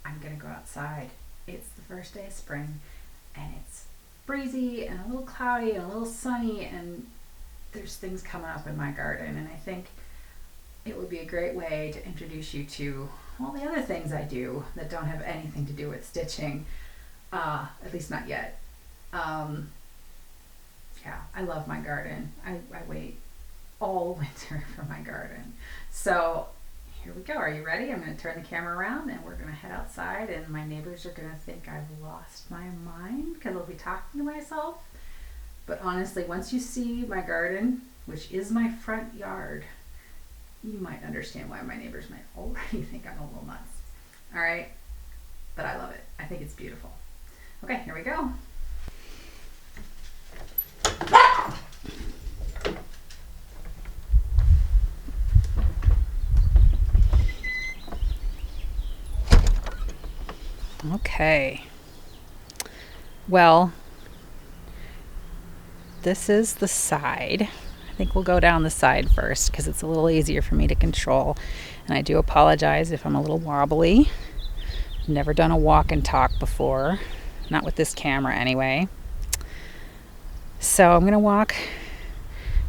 I'm gonna go outside. It's the first day of spring and it's breezy and a little cloudy and a little sunny, and there's things coming up in my garden, and I think it would be a great way to introduce you to all the other things I do that don't have anything to do with stitching, at least not yet. Yeah, I love my garden. I wait all winter for my garden. So here we go. Are you ready? I'm going to turn the camera around and we're going to head outside, and my neighbors are going to think I've lost my mind because I'll be talking to myself. But honestly, once you see my garden, which is my front yard, you might understand why my neighbors might already think I'm a little nuts. All right? But I love it. I think it's beautiful. Okay, here we go. Okay. Well, this is the side. I think we'll go down the side first because it's a little easier for me to control. And I do apologize if I'm a little wobbly. Never done a walk and talk before. Not with this camera anyway. So I'm going to walk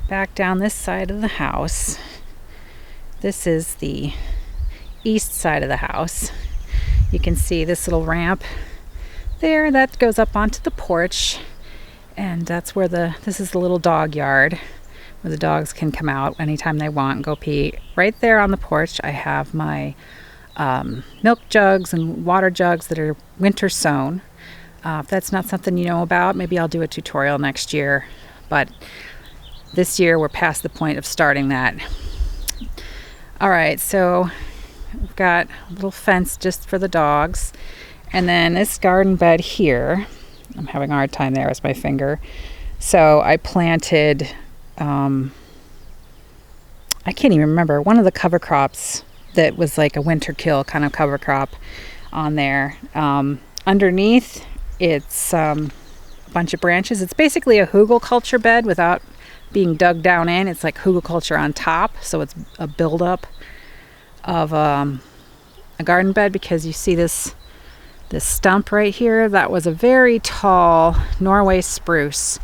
back down this side of the house. This is the east side of the house. You can see this little ramp there that goes up onto the porch, and that's where this is the little dog yard where the dogs can come out anytime they want and go pee. Right there on the porch I have my milk jugs and water jugs that are winter sown. If that's not something you know about, maybe I'll do a tutorial next year, but this year we're past the point of starting that. All right, so we've got a little fence just for the dogs. And then this garden bed here, I'm having a hard time there with my finger. So I planted, I can't even remember, one of the cover crops that was like a winter kill kind of cover crop on there. Underneath, it's a bunch of branches. It's basically a hugelkultur bed without being dug down in. It's like hugelkultur on top. So it's a buildup of a garden bed, because you see this stump right here. That was a very tall Norway spruce,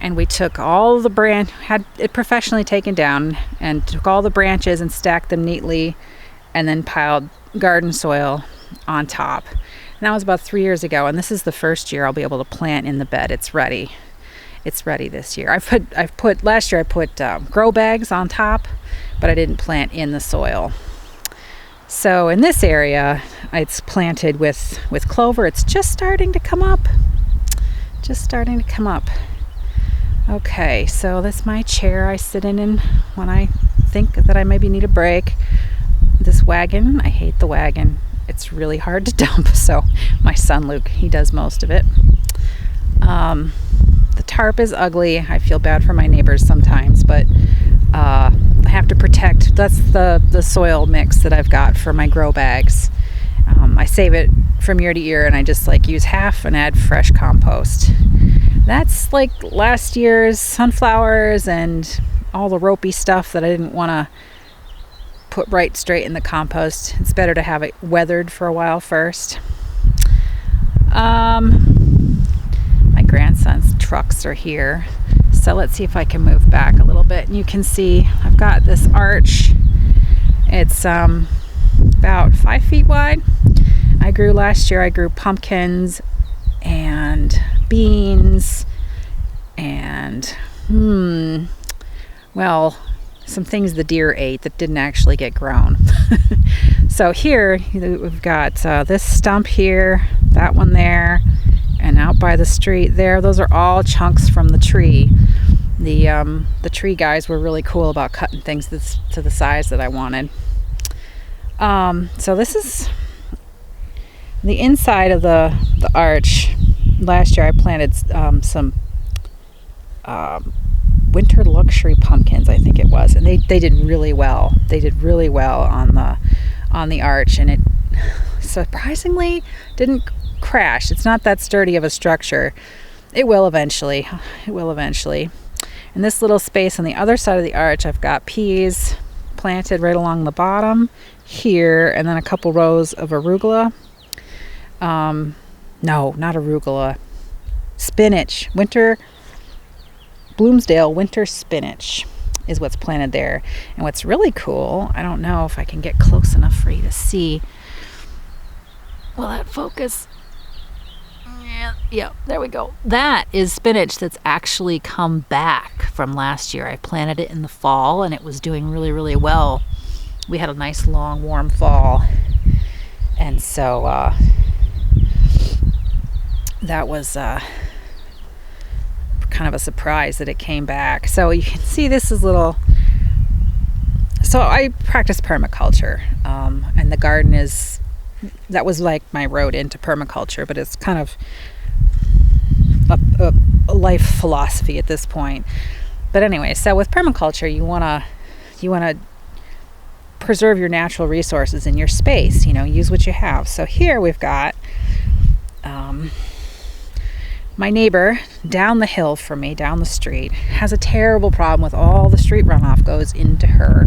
and we took all the had it professionally taken down, and took all the branches and stacked them neatly, and then piled garden soil on top. And that was about 3 years ago, and this is the first year I'll be able to plant in the bed. It's ready this year. Last year I put grow bags on top, but I didn't plant in the soil. So in this area, it's planted with clover. It's just starting to come up. Okay, so that's my chair I sit in when I think that I maybe need a break. This wagon, I hate the wagon. It's really hard to dump, so my son Luke, he does most of it. The tarp is ugly. I feel bad for my neighbors sometimes, but I have to protect. That's the soil mix that I've got for my grow bags. I save it from year to year, and I just use half and add fresh compost. That's like last year's sunflowers and all the ropey stuff that I didn't want to put right straight in the compost. It's better to have it weathered for a while first. My grandson's trucks are here. So let's see if I can move back a little bit. And you can see I've got this arch. It's about 5 feet wide. Last year I grew pumpkins and beans and some things the deer ate that didn't actually get grown. So here we've got this stump here, that one there, and out by the street there. Those are all chunks from the tree. The tree guys were really cool about cutting things to the size that I wanted. So this is the inside of the arch. Last year I planted some winter luxury pumpkins, I think it was, and they did really well. They did really well on the arch, and it surprisingly didn't crash. It's not that sturdy of a structure. It will eventually. In this little space on the other side of the arch, I've got peas planted right along the bottom here, and then a couple rows of arugula. No, not arugula. Spinach. Bloomsdale winter spinach is what's planted there. And what's really cool, I don't know if I can get close enough for you to see. Will that focus? Yeah, there we go. That is spinach that's actually come back from last year. I planted it in the fall and it was doing really, really well. We had a nice long warm fall. And so that was kind of a surprise that it came back. So you can see this is little. So I practice permaculture, and the garden that was like my road into permaculture, but it's kind of a life philosophy at this point. But anyway, so with permaculture, you wanna preserve your natural resources in your space. Use what you have. So here we've got my neighbor down the hill from me, down the street, has a terrible problem with all the street runoff goes into her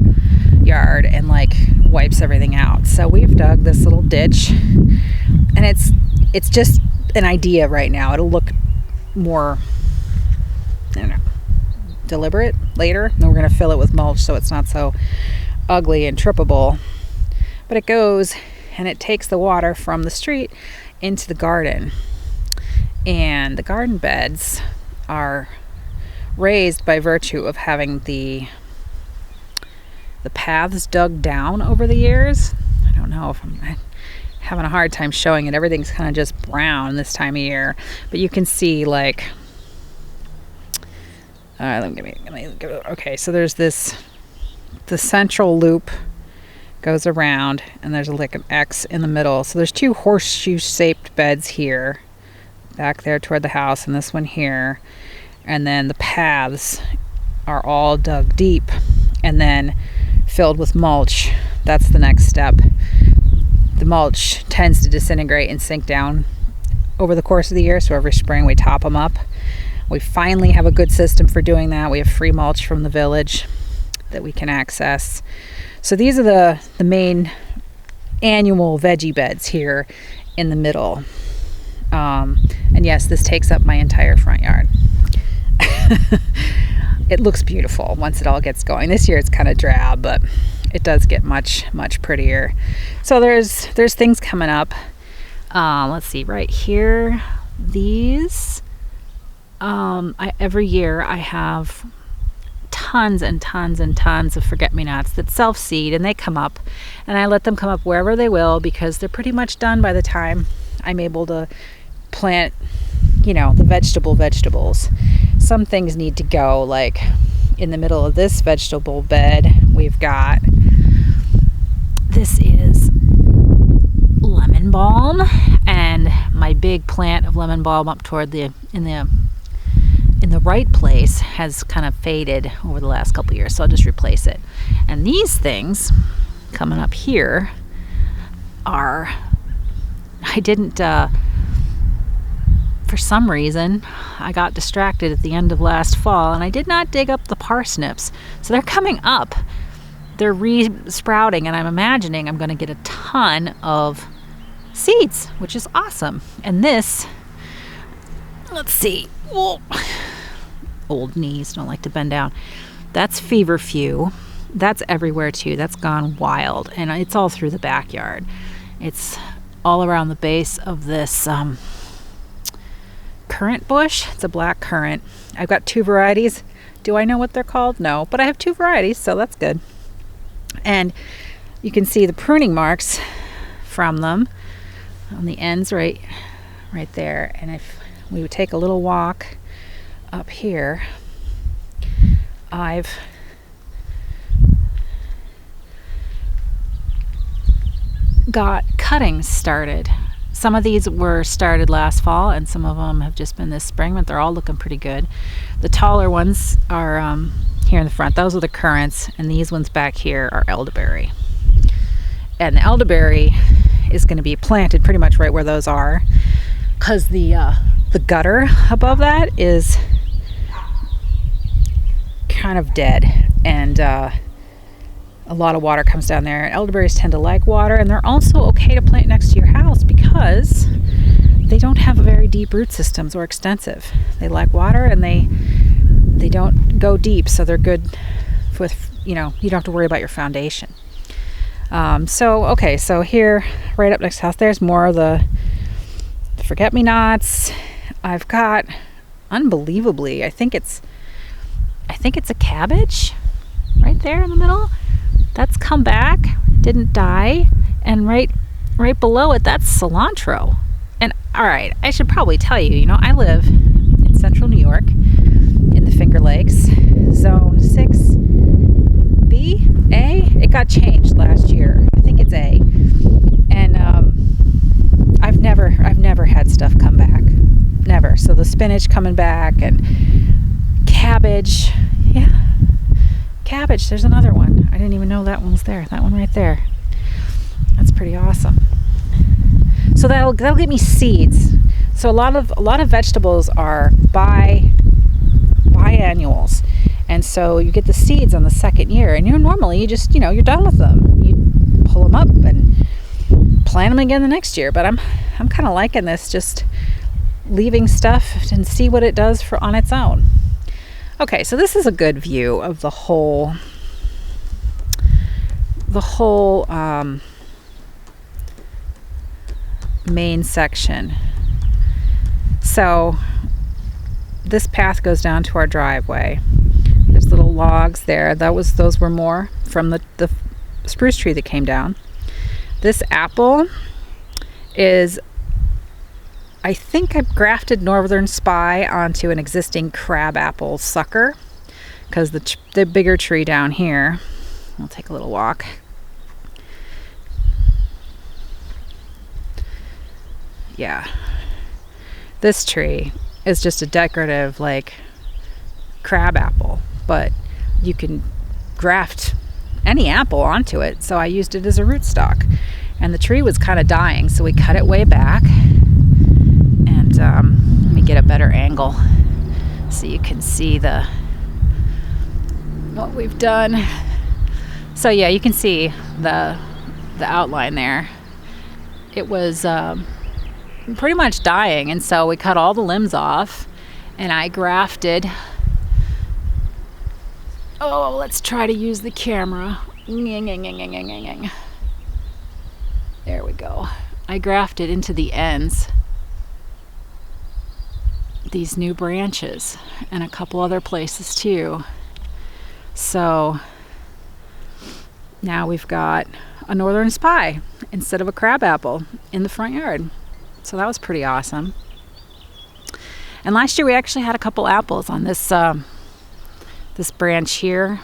yard and wipes everything out. So we've dug this little ditch, and it's just an idea right now. It'll look more, I don't know, deliberate later. And we're going to fill it with mulch so it's not so ugly and trippable. But it goes and it takes the water from the street into the garden. And the garden beds are raised by virtue of having the paths dug down over the years. I don't know if I'm having a hard time showing it. Everything's kind of just brown this time of year. But you can see okay, so there's the central loop goes around and there's an X in the middle. So there's two horseshoe-shaped beds here, back there toward the house, and this one here. And then the paths are all dug deep and then filled with mulch. That's the next step. The mulch tends to disintegrate and sink down over the course of the year, so every spring we top them up. We finally have a good system for doing that. We have free mulch from the village that we can access. So these are the main annual veggie beds here in the middle. And yes, this takes up my entire front yard. It looks beautiful once it all gets going. This year it's kind of drab, but it does get much, much prettier. So there's things coming up. Let's see, right here, these, every year I have tons and tons and tons of forget-me-nots that self-seed, and they come up, and I let them come up wherever they will because they're pretty much done by the time I'm able to plant, the vegetables. Some things need to go, like in the middle of this vegetable bed, we've got, this is lemon balm, and my big plant of lemon balm up toward in the right place has kind of faded over the last couple of years, so I'll just replace it. And these things coming up here are, I didn't, for some reason, I got distracted at the end of last fall and I did not dig up the parsnips. So they're coming up. They're re-sprouting, and I'm imagining I'm going to get a ton of seeds, which is awesome. And this, let's see. Whoa. Old knees don't like to bend down. That's feverfew. That's everywhere too. That's gone wild, and it's all through the backyard. It's all around the base of this currant bush. It's a black currant. I've got two varieties. Do I know what they're called? No, but I have two varieties, so that's good. And you can see the pruning marks from them on the ends right there. And if we would take a little walk up here, I've got cuttings started. Some of these were started last fall, and some of them have just been this spring, but they're all looking pretty good. The taller ones are here in the front. Those are the currants, and these ones back here are elderberry. And the elderberry is going to be planted pretty much right where those are, because the gutter above that is kind of dead, and a lot of water comes down there. Elderberries tend to like water, and they're also okay to plant next to your house because they don't have very deep root systems or extensive. They lack water and they don't go deep, so they're good with, you don't have to worry about your foundation. So here, right up next to the house, there's more of the forget-me-nots. I've got, unbelievably, I think it's a cabbage right there in the middle. That's come back, didn't die, and right below it, that's cilantro. And all right, I should probably tell you, I live in central New York, in the Finger Lakes, zone 6B, A. It got changed last year. I think it's A. And I've never had stuff come back. Never. So the spinach coming back and cabbage. Yeah. Cabbage. There's another one. I didn't even know that one was there. That one right there. That's pretty awesome. So that'll get me seeds. So a lot of vegetables are biannuals, and so you get the seeds on the second year, and normally you just you're done with them. You pull them up and plant them again the next year. But I'm kind of liking this, just leaving stuff and see what it does on its own. Okay, so this is a good view of the whole main section. So this path goes down to our driveway. There's little logs there. Those were more from the spruce tree that came down. This apple is, I think I've grafted Northern Spy onto an existing crabapple sucker, because the bigger tree down here, I'll take a little walk. Yeah, this tree is just a decorative crabapple, but you can graft any apple onto it. So I used it as a rootstock, and the tree was kind of dying, so we cut it way back. And let me get a better angle so you can see what we've done. So yeah, you can see the outline there. It was pretty much dying, and so we cut all the limbs off, and I grafted. Oh, let's try to use the camera. There we go. I grafted into the ends these new branches, and a couple other places too. So now we've got a Northern Spy instead of a crabapple in the front yard. So that was pretty awesome. And last year we actually had a couple apples on this branch here.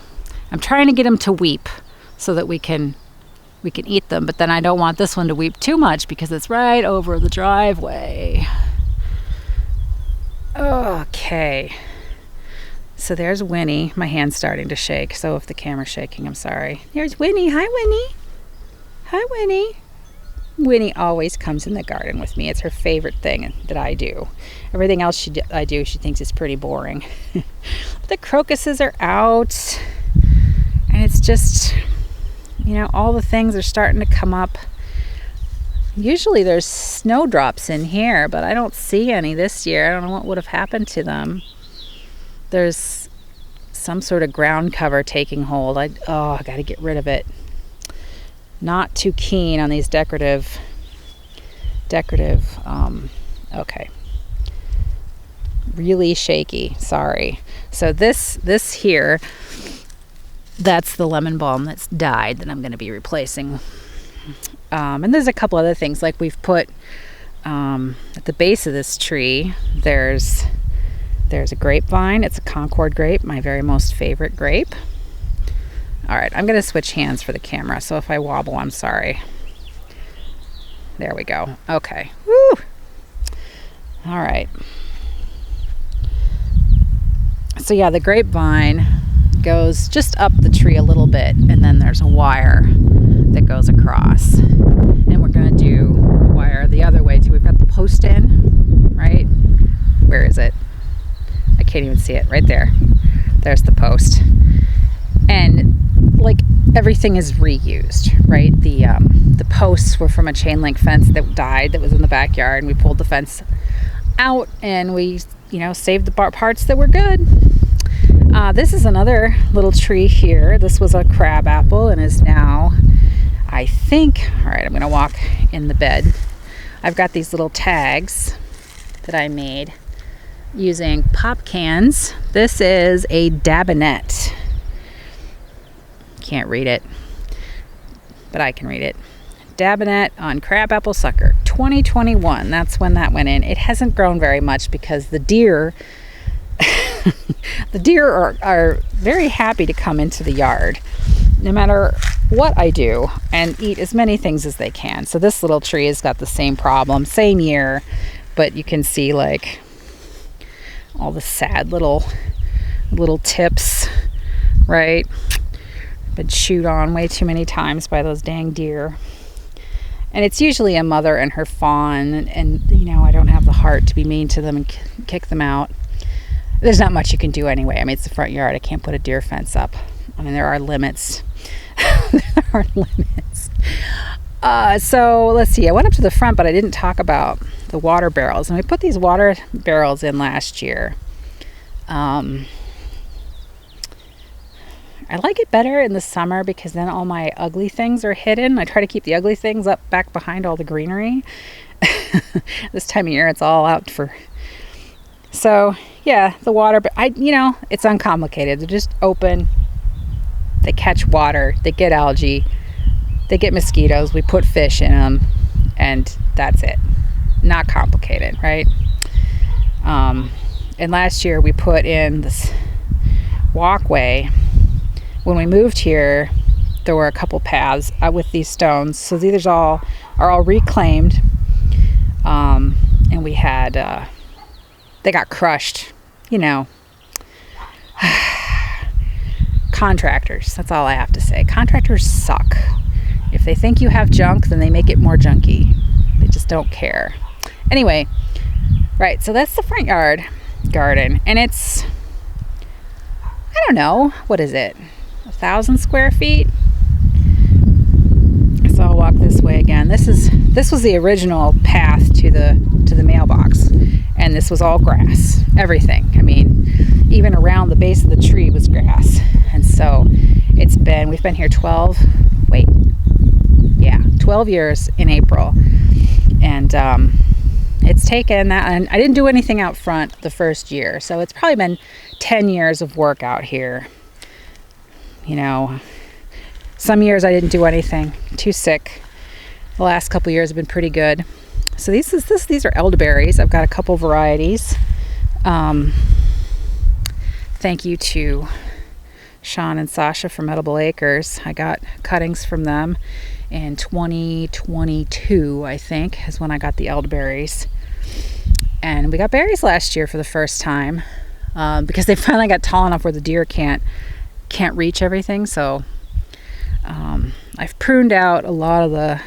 I'm trying to get them to weep so that we can eat them, but then I don't want this one to weep too much because it's right over the driveway. Okay. So there's Winnie. My hand's starting to shake, so if the camera's shaking, I'm sorry. There's Winnie. Hi, Winnie. Hi, Winnie. Winnie always comes in the garden with me. It's her favorite thing that I do. Everything else I do, she thinks is pretty boring. But the crocuses are out, and it's just, all the things are starting to come up. Usually there's snowdrops in here, but I don't see any this year. I don't know what would have happened to them. There's some sort of ground cover taking hold. I got to get rid of it. Not too keen on these decorative, okay. Really shaky, sorry. So this here, that's the lemon balm that's died that I'm going to be replacing. And there's a couple other things, like we've put at the base of this tree, there's a grapevine. It's a Concord grape, my very most favorite grape. All right, I'm going to switch hands for the camera, so if I wobble, I'm sorry. There we go. Okay. Woo! All right. So yeah, the grapevine goes just up the tree a little bit, and then there's a wire that goes across. And we're going to do a wire the other way too. We've got the post in, right? Where is it? I can't even see it. Right there. There's the post. And everything is reused, right? The posts were from a chain link fence that died that was in the backyard, and we pulled the fence out and we, saved the parts that were good. This is another little tree here. This was a crab apple and is now, I think, all right, I'm going to walk in the bed. I've got these little tags that I made using pop cans. This is a dabinet. Can't read it, but I can read it. Dabinet on crabapple sucker 2021. That's when that went in. It hasn't grown very much because the deer are very happy to come into the yard no matter what I do and eat as many things as they can. So this little tree has got the same problem, same year, but you can see like all the sad little tips, right? Been chewed on way too many times by those dang deer. And it's usually a mother and her fawn, and I don't have the heart to be mean to them and kick them out. There's not much you can do anyway. I mean, it's the front yard. I can't put a deer fence up. I mean, there are limits. There are limits. So let's see. I went up to the front, but I didn't talk about the water barrels. And we put these water barrels in last year. I like it better in the summer because then all my ugly things are hidden. I try to keep the ugly things up back behind all the greenery. This time of year, it's all out for. So yeah, the water. It's uncomplicated. They're just open. They catch water. They get algae. They get mosquitoes. We put fish in them, and that's it. Not complicated, right? And last year we put in this walkway. When we moved here, there were a couple paths with these stones. So these are all reclaimed. And we had, they got crushed, Contractors, that's all I have to say. Contractors suck. If they think you have junk, then they make it more junky. They just don't care. Anyway, right, so that's the front yard garden. And it's, I don't know, what is it? 1,000 square feet. So I'll walk this way again. This was the original path to the mailbox, and this was all grass. Everything. I mean, even around the base of the tree was grass. And so we've been here 12 years in April, and it's taken that, and I didn't do anything out front the first year, so it's probably been 10 years of work out here. Some years I didn't do anything, too sick. The last couple years have been pretty good. So these are elderberries. I've got a couple varieties. Thank you to Sean and Sasha from Edible Acres. I got cuttings from them in 2022, I think, is when I got the elderberries. And we got berries last year for the first time because they finally got tall enough where the deer can't reach everything. So I've pruned out a lot of the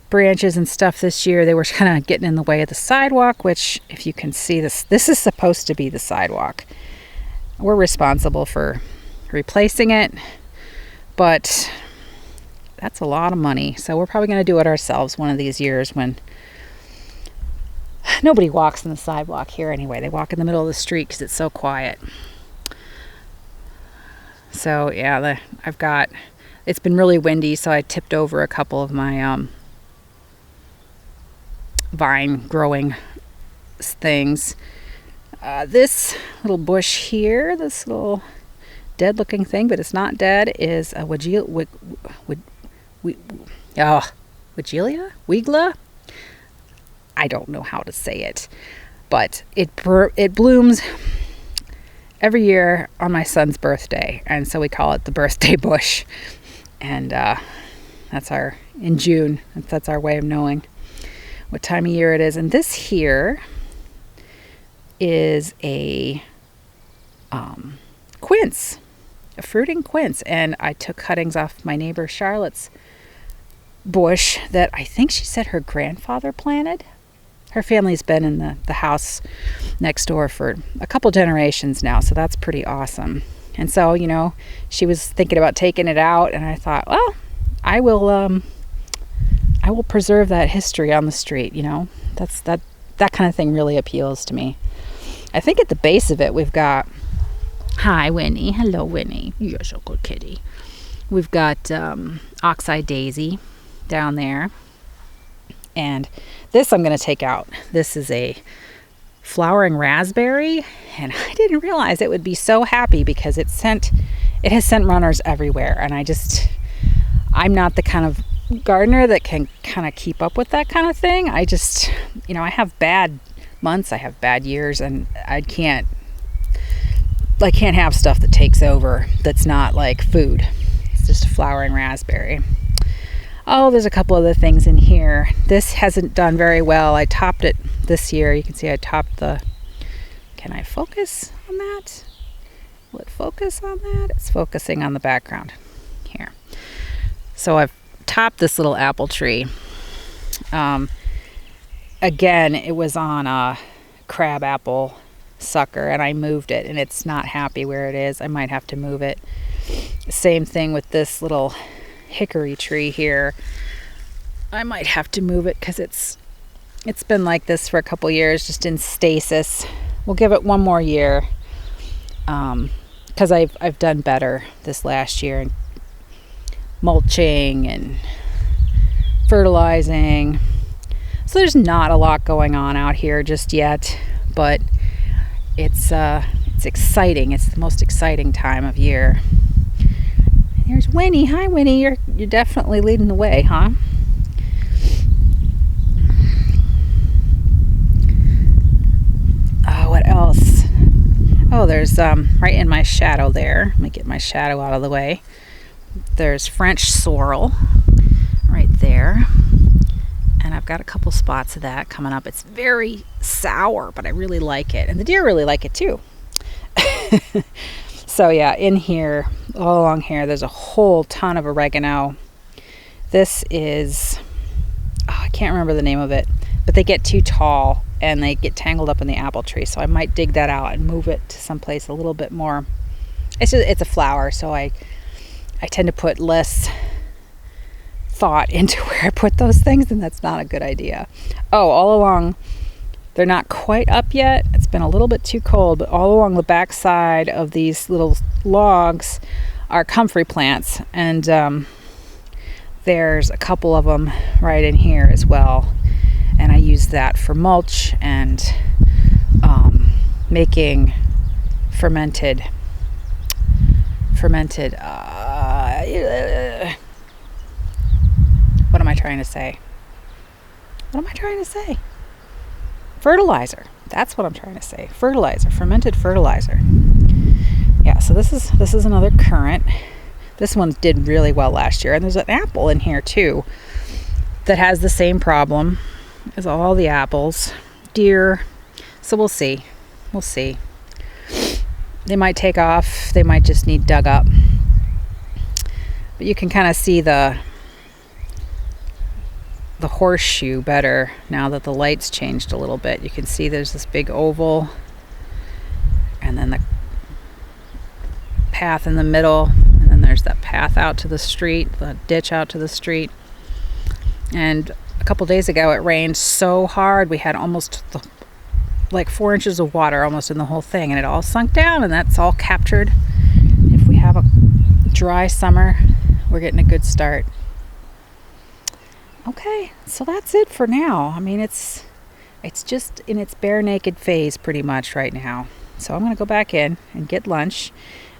branches and stuff this year. They were kind of getting in the way of the sidewalk, which, if you can see this is supposed to be the sidewalk. We're responsible for replacing it, but that's a lot of money. So we're probably going to do it ourselves one of these years when nobody walks on the sidewalk here anyway. They walk in the middle of the street because it's so quiet. So yeah, it's been really windy, so I tipped over a couple of my vine growing things. This little bush here, this little dead looking thing, but it's not dead, is a Weigla? I don't know how to say it, but it blooms every year on my son's birthday, and so we call it the birthday bush. And in June, that's our way of knowing what time of year it is. And this here is a quince, a fruiting quince, and I took cuttings off my neighbor Charlotte's bush that I think she said her grandfather planted. Her family's been in the house next door for a couple generations now, so that's pretty awesome. And so, she was thinking about taking it out, and I thought, well, I will I will preserve that history on the street, you know. That kind of thing really appeals to me. I think at the base of it we've got, hi Winnie, hello Winnie, you're so good kitty. We've got oxeye daisy down there, and this I'm going to take out. This is a flowering raspberry, and I didn't realize it would be so happy because it has sent runners everywhere, and I'm not the kind of gardener that can kind of keep up with that kind of thing. I just, I have bad months, I have bad years, and I can't have stuff that takes over that's not like food. It's just a flowering raspberry. Oh, there's a couple other things in here. This hasn't done very well. I topped it this year. You can see I topped can I focus on that? Will it focus on that? It's focusing on the background here. So I've topped this little apple tree. Again, it was on a crab apple sucker, and I moved it, and it's not happy where it is. I might have to move it. Same thing with this little hickory tree here. I might have to move it because it's been like this for a couple years, just in stasis. We'll give it one more year, because I've done better this last year in mulching and fertilizing. So there's not a lot going on out here just yet, but it's exciting. It's the most exciting time of year. Here's Winnie. Hi Winnie, you're definitely leading the way, huh? Oh, what else? Oh, there's right in my shadow there. Let me get my shadow out of the way. There's French sorrel right there. And I've got a couple spots of that coming up. It's very sour, but I really like it. And the deer really like it too. So yeah, in here, all along here, there's a whole ton of oregano. This is, I can't remember the name of it, but they get too tall and they get tangled up in the apple tree. So I might dig that out and move it to someplace a little bit more. It's a flower, so I tend to put less thought into where I put those things, and that's not a good idea. Oh, all along, they're not quite up yet. It's been a little bit too cold, but all along the back side of these little logs are comfrey plants, and there's a couple of them right in here as well, and I use that for mulch and making fermented what am I trying to say? Fertilizer. That's what I'm trying to say. Fertilizer, fermented fertilizer. Yeah, so this is another currant. This one did really well last year, and there's an apple in here too that has the same problem as all the apples. Deer. So we'll see. They might take off. They might just need dug up. But you can kind of see the horseshoe better now that the light's changed a little bit. You can see there's this big oval, and then the path in the middle, and then there's that path out to the street, the ditch out to the street. And a couple days ago it rained so hard we had almost like 4 inches of water almost in the whole thing, and it all sunk down, and that's all captured. If we have a dry summer, we're getting a good start. Okay, so that's it for now. I mean, it's just in its bare naked phase pretty much right now. So I'm going to go back in and get lunch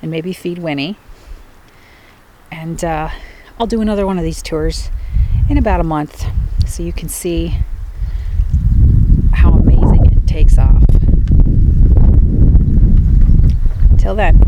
and maybe feed Winnie. And I'll do another one of these tours in about a month so you can see how amazing it takes off. Until then.